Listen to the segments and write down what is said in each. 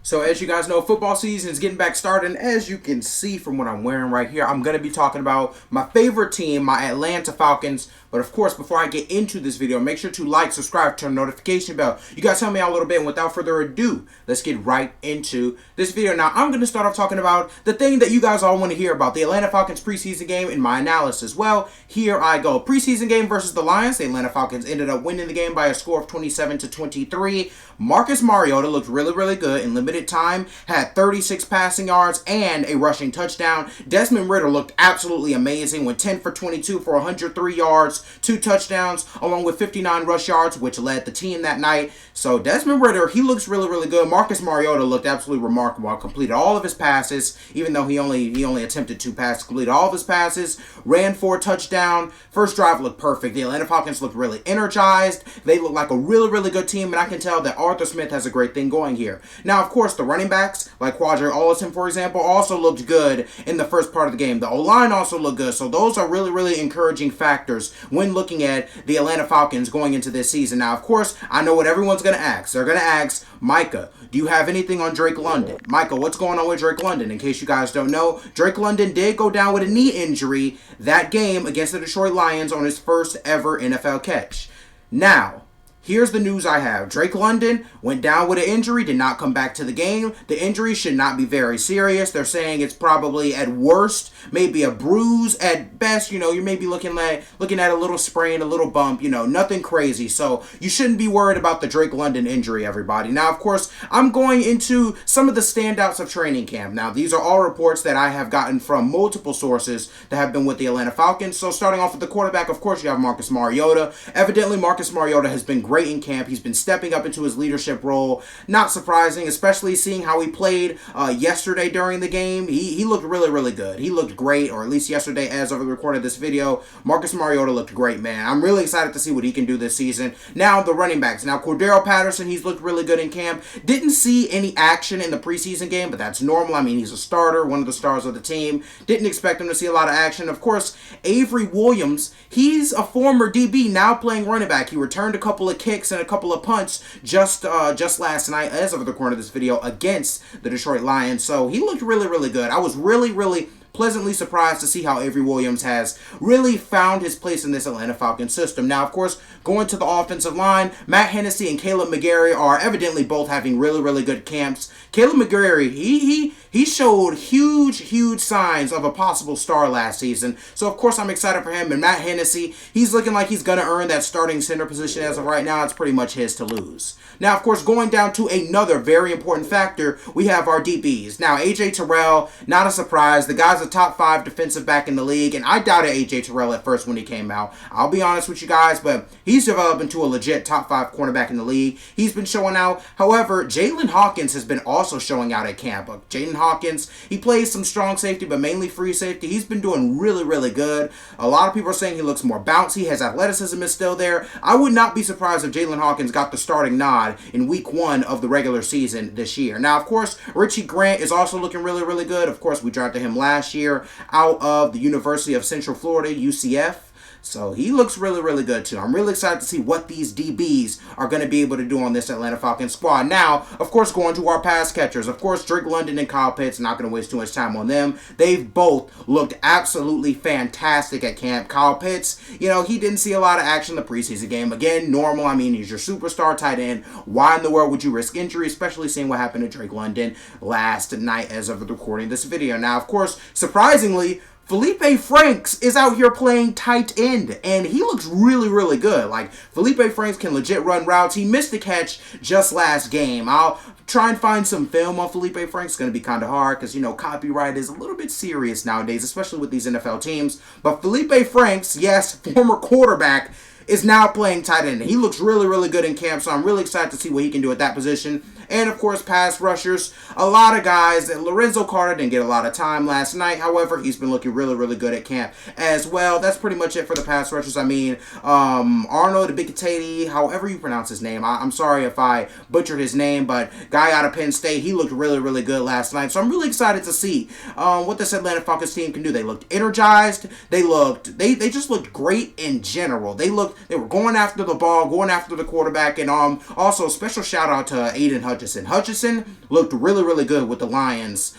So as you guys know, football season is getting back started, and as you can see from what I'm wearing right here, I'm going to be talking about my favorite team, my Atlanta Falcons. But of course, before I get into this video, make sure to like, subscribe, turn the notification bell. You guys help me out a little bit, and without further ado, let's get right into this video. Now, I'm going to start off talking about the thing that you guys all want to hear about, the Atlanta Falcons preseason game and my analysis. Well, here I go. Preseason game versus the Lions. The Atlanta Falcons ended up winning the game by a score of 27-23. Marcus Mariota looked really good in limited time, had 36 passing yards and a rushing touchdown. Desmond Ridder looked absolutely amazing, went 10 for 22 for 103 yards, 2 touchdowns, along with 59 rush yards, which led the team that night. So Desmond Ridder, he looks really good. Marcus Mariota looked absolutely remarkable. Completed all of his passes, even though he only attempted 2 passes. Completed all of his passes, ran for a touchdown. First drive looked perfect. The Atlanta Falcons looked really energized. They look like a really good team, and I can tell that Arthur Smith has a great thing going here. Now, of course, the running backs, like Quadri Ollison, for example, also looked good in the first part of the game. The O-line also looked good, so those are really encouraging factors when looking at the Atlanta Falcons going into this season. Now, of course, I know what everyone's going to ask. They're going to ask, Micah, do you have anything on Drake London? Micah, what's going on with Drake London? In case you guys don't know, Drake London did go down with a knee injury that game against the Detroit Lions on his first ever NFL catch. Now, here's the news I have. Drake London went down with an injury, did not come back to the game. The injury should not be very serious. They're saying it's probably at worst, maybe a bruise. At best, you're maybe looking at a little sprain, a little bump, nothing crazy. So you shouldn't be worried about the Drake London injury, everybody. Now, of course, I'm going into some of the standouts of training camp. Now, these are all reports that I have gotten from multiple sources that have been with the Atlanta Falcons. So starting off with the quarterback, of course, you have Marcus Mariota. Evidently, Marcus Mariota has been great in camp. He's been stepping up into his leadership role. Not surprising, especially seeing how he played yesterday during the game. He looked really good. He looked great, or at least yesterday as of the recording of this video. Marcus Mariota looked great, man. I'm really excited to see what he can do this season. Now, the running backs. Now, Cordero Patterson, he's looked really good in camp. Didn't see any action in the preseason game, but that's normal. I mean, he's a starter, one of the stars of the team. Didn't expect him to see a lot of action. Of course, Avery Williams, he's a former DB, now playing running back. He returned a couple of kicks and a couple of punts just last night as of the recording of this video against the Detroit Lions. So he looked really good. I was really pleasantly surprised to see how Avery Williams has really found his place in this Atlanta Falcons system. Now, of course, going to the offensive line, Matt Hennessy and Caleb McGarry are evidently both having really good camps. Caleb McGarry, he showed huge signs of a possible star last season. So, of course, I'm excited for him. And Matt Hennessy, he's looking like he's going to earn that starting center position as of right now. It's pretty much his to lose. Now, of course, going down to another very important factor, we have our DBs. Now, A.J. Terrell, not a surprise. The guy's a top 5 defensive back in the league, and I doubted A.J. Terrell at first when he came out. I'll be honest with you guys, but he's developed into a legit top 5 cornerback in the league. He's been showing out. However, Jalen Hawkins has been also showing out at camp. Jalen Hawkins, he plays some strong safety, but mainly free safety. He's been doing really good. A lot of people are saying he looks more bouncy. His athleticism is still there. I would not be surprised if Jalen Hawkins got the starting nod in week 1 of the regular season this year. Now, of course, Richie Grant is also looking really good. Of course, we drafted him last year out of the University of Central Florida, UCF. So he looks really good too. I'm really excited to see what these DBs are going to be able to do on this Atlanta Falcons squad. Now, of course, going to our pass catchers. Of course, Drake London and Kyle Pitts, not going to waste too much time on them. They've both looked absolutely fantastic at camp. Kyle Pitts, he didn't see a lot of action in the preseason game. Again, normal. I mean, he's your superstar tight end. Why in the world would you risk injury, especially seeing what happened to Drake London last night as of the recording of this video? Now, of course, surprisingly, Felipe Franks is out here playing tight end, and he looks really good. Like, Felipe Franks can legit run routes. He missed the catch just last game. I'll try and find some film on Felipe Franks. It's going to be kind of hard because, copyright is a little bit serious nowadays, especially with these NFL teams. But Felipe Franks, yes, former quarterback, is now playing tight end. He looks really good in camp, so I'm really excited to see what he can do at that position. And, of course, pass rushers. A lot of guys. Lorenzo Carter didn't get a lot of time last night. However, he's been looking really good at camp as well. That's pretty much it for the pass rushers. I mean, Arnold Ebiketie, however you pronounce his name. I'm sorry if I butchered his name, but guy out of Penn State, he looked really good last night. So I'm really excited to see what this Atlanta Falcons team can do. They looked energized. They just looked great in general. They looked They were going after the ball, going after the quarterback, and also special shout out to Aiden Hutchinson. Hutchinson looked really, really good with the Lions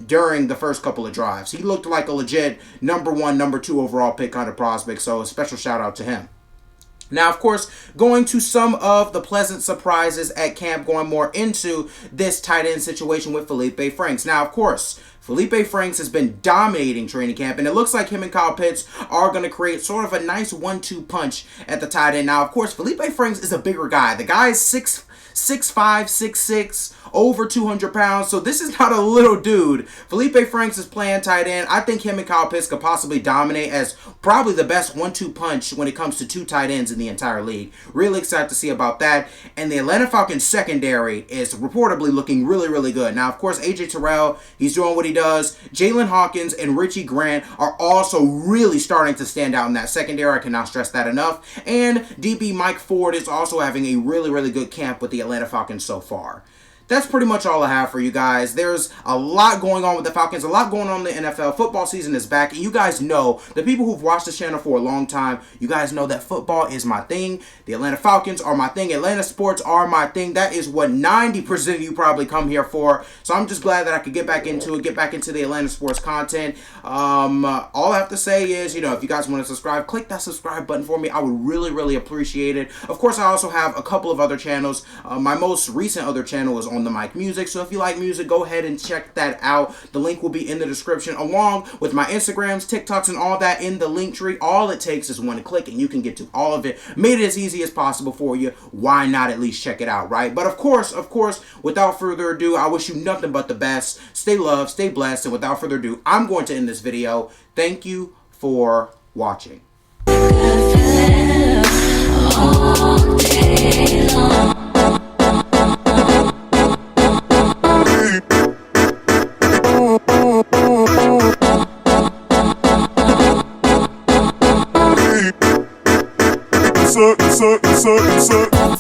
during the first couple of drives. He looked like a legit number 1, number 2 overall pick kind of prospect, so a special shout out to him. Now, of course, going to some of the pleasant surprises at camp, going more into this tight end situation with Felipe Franks. Now, of course, Felipe Franks has been dominating training camp, and it looks like him and Kyle Pitts are going to create sort of a nice 1-2 punch at the tight end. Now, of course, Felipe Franks is a bigger guy. The guy is 6'5", 6'6", over 200 pounds, so this is not a little dude. Felipe Franks is playing tight end. I think him and Kyle Pitts could possibly dominate as probably the best 1-2 punch when it comes to 2 tight ends in the entire league. Really excited to see about that. And the Atlanta Falcons secondary is reportedly looking really, really good. Now, of course, AJ Terrell, he's doing what he does. Jalen Hawkins and Richie Grant are also really starting to stand out in that secondary. I cannot stress that enough. And DB Mike Ford is also having a really, really good camp with the Atlanta Falcons so far. That's pretty much all I have for you guys. There's a lot going on with the Falcons, a lot going on in the NFL. Football season is back, and you guys know, the people who've watched this channel for a long time, you guys know that football is my thing. The Atlanta Falcons are my thing. Atlanta sports are my thing. That is what 90% of you probably come here for. So I'm just glad that I could get back into it, get back into the Atlanta sports content. All I have to say is, if you guys want to subscribe, click that subscribe button for me. I would really, really appreciate it. Of course, I also have a couple of other channels. My most recent other channel is on the Mic Music, so if you like music, go ahead and check that out. The link will be in the description, along with my Instagrams, TikToks, and all that in the Linktree. All it takes is 1 click, and you can get to all of it. Made it as easy as possible for you. Why not at least check it out, right? But of course, without further ado, I wish you nothing but the best. Stay loved, stay blessed, and without further ado, I'm going to end this video. Thank you for watching. All day long. Suck.